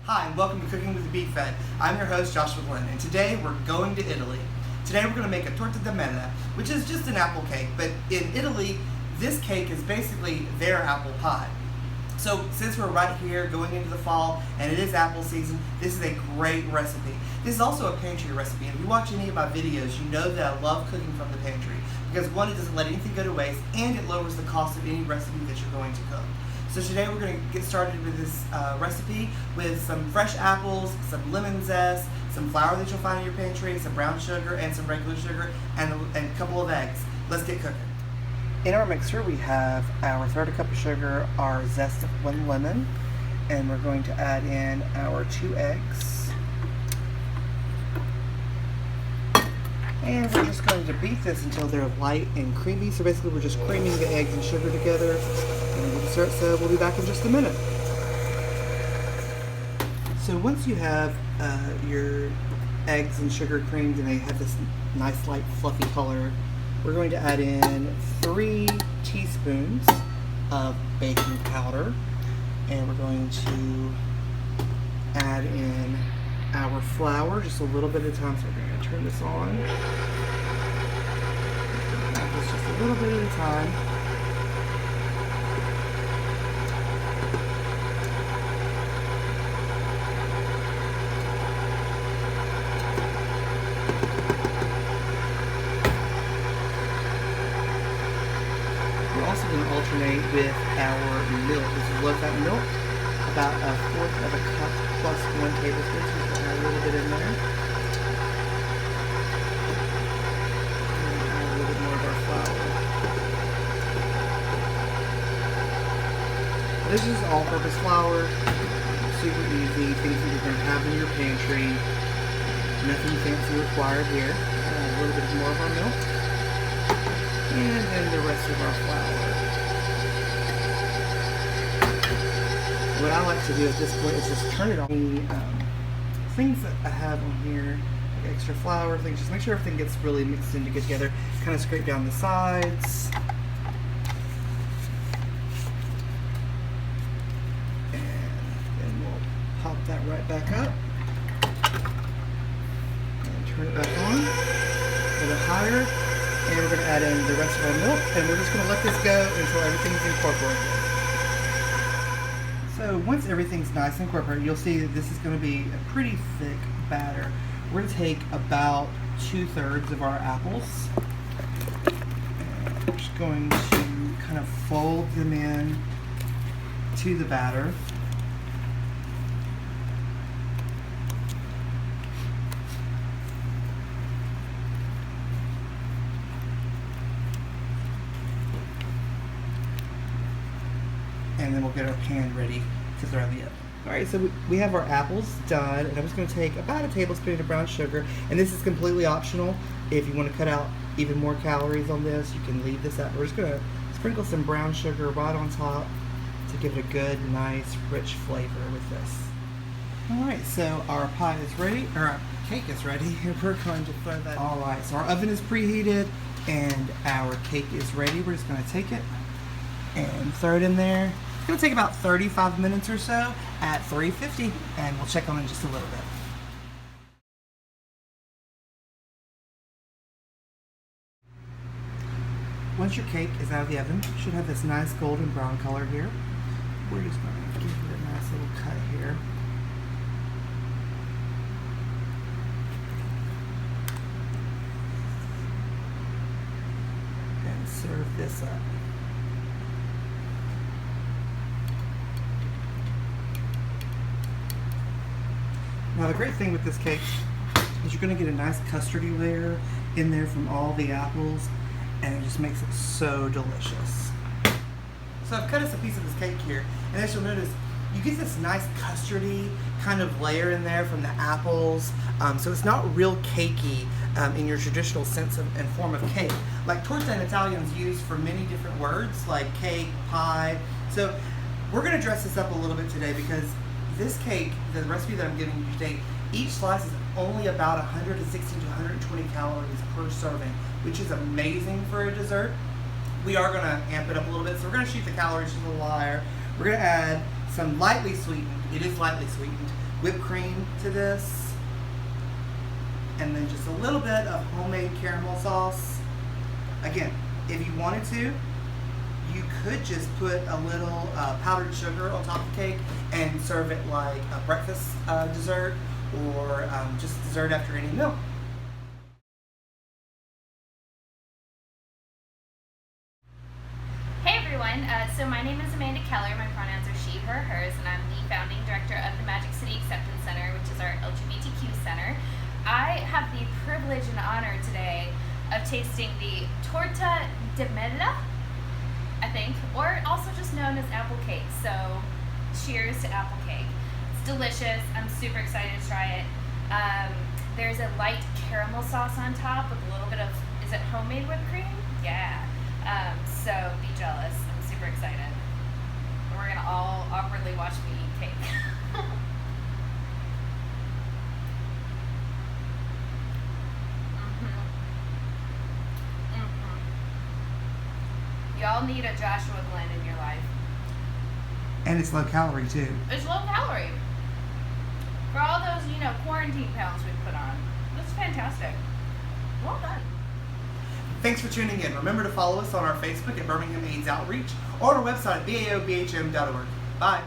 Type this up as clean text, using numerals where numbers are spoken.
Hi, and welcome to Cooking with the Beef Fed. I'm your host, Joshua Glenn, and today we're going to Italy. Today we're going to make a Torta di Mele, which is just an apple cake, but in Italy, this cake is basically their apple pie. So since we're right here going into the fall, and it is apple season, this is a great recipe. This is also a pantry recipe, and if you watch any of my videos, you know that I love cooking from the pantry, because one, it doesn't let anything go to waste, and it lowers the cost of any recipe that you're going to cook. So today we're going to get started with this recipe with some fresh apples, some lemon zest, some flour that you'll find in your pantry, some brown sugar, and some regular sugar, and a couple of eggs. Let's get cooking. In our mixer we have our third cup of sugar, our zest of 1 lemon, and we're going to add in our 2 eggs. And we're just going to beat this until they're light and creamy. So basically we're just creaming the eggs and sugar together. So we'll be back in just a minute. So once you have your eggs and sugar creamed and they have this nice light fluffy color, we're going to add in 3 teaspoons of baking powder, and we're going to add in our flour just a little bit at a time. So we're going to turn this on. Add this just a little bit at a time. We're also going to alternate with our milk. This is low-fat milk, about 1/4 of a cup plus 1 tablespoon. So we'll add a little bit in there. And add a little bit more of our flour. This is all-purpose flour. Super easy. Things that you're going to have in your pantry. Nothing fancy required here. Add a little bit more of our milk. And then the rest of our flour. What I like to do at this point is just turn it on. The things that I have on here, like extra flour, things, just make sure everything gets really mixed in to get together. Kind of scrape down the sides. And then we'll pop that right back up. And turn it back on. A little higher. And we're going to add in the rest of our milk, and we're just going to let this go until everything's incorporated. So once everything's nice and incorporated, you'll see that this is going to be a pretty thick batter. We're going to take about 2/3 of our apples, and we're just going to kind of fold them in to the batter. And then we'll get our pan ready to throw in the oven. Alright, so we have our apples done, and I'm just going to take about a tablespoon of brown sugar, and this is completely optional. If you want to cut out even more calories on this, you can leave this out. We're just going to sprinkle some brown sugar right on top to give it a good, nice, rich flavor with this. Alright, so our pie is ready, or our cake is ready, and we're going to throw that. Alright, so our oven is preheated, and our cake is ready. We're just going to take it and throw it in there. It's going to take about 35 minutes or so at 350, and we'll check on it in just a little bit. Once your cake is out of the oven, you should have this nice golden brown color here. We're just going to give it a nice little cut here. And serve this up. Now the great thing with this cake is you're going to get a nice custardy layer in there from all the apples, and it just makes it so delicious. So I've cut us a piece of this cake here, and as you'll notice, you get this nice custardy kind of layer in there from the apples, so it's not real cakey in your traditional sense and form of cake. Like torta in Italian is used for many different words, like cake, pie. So we're going to dress this up a little bit today because this cake, the recipe that I'm giving you today, each slice is only about 160 to 120 calories per serving, which is amazing for a dessert. We are going to amp it up a little bit, so we're going to shoot the calories just a little higher. We're going to add some lightly sweetened, it is lightly sweetened, whipped cream to this, and then just a little bit of homemade caramel sauce. Again, if you wanted to, you could just put a little powdered sugar on top of the cake and serve it like a breakfast dessert, or just dessert after any meal. Hey everyone, so my name is Amanda Keller, my pronouns are she, her, hers, and I'm the founding director of the Magic City Acceptance Center, which is our LGBTQ center. I have the privilege and honor today of tasting the Torta di Mele, I think, or also just known as apple cake, so cheers to apple cake. It's delicious, I'm super excited to try it. There's a light caramel sauce on top with a little bit of, is it homemade whipped cream? Yeah. So be jealous. I'm super excited. And we're gonna all awkwardly watch me eat cake. Y'all need a Joshua Glenn in your life. And it's low calorie too. It's low calorie. For all those, quarantine pounds we put on. That's fantastic. Well done. Thanks for tuning in. Remember to follow us on our Facebook at Birmingham AIDS Outreach or on our website at baobhm.org. Bye.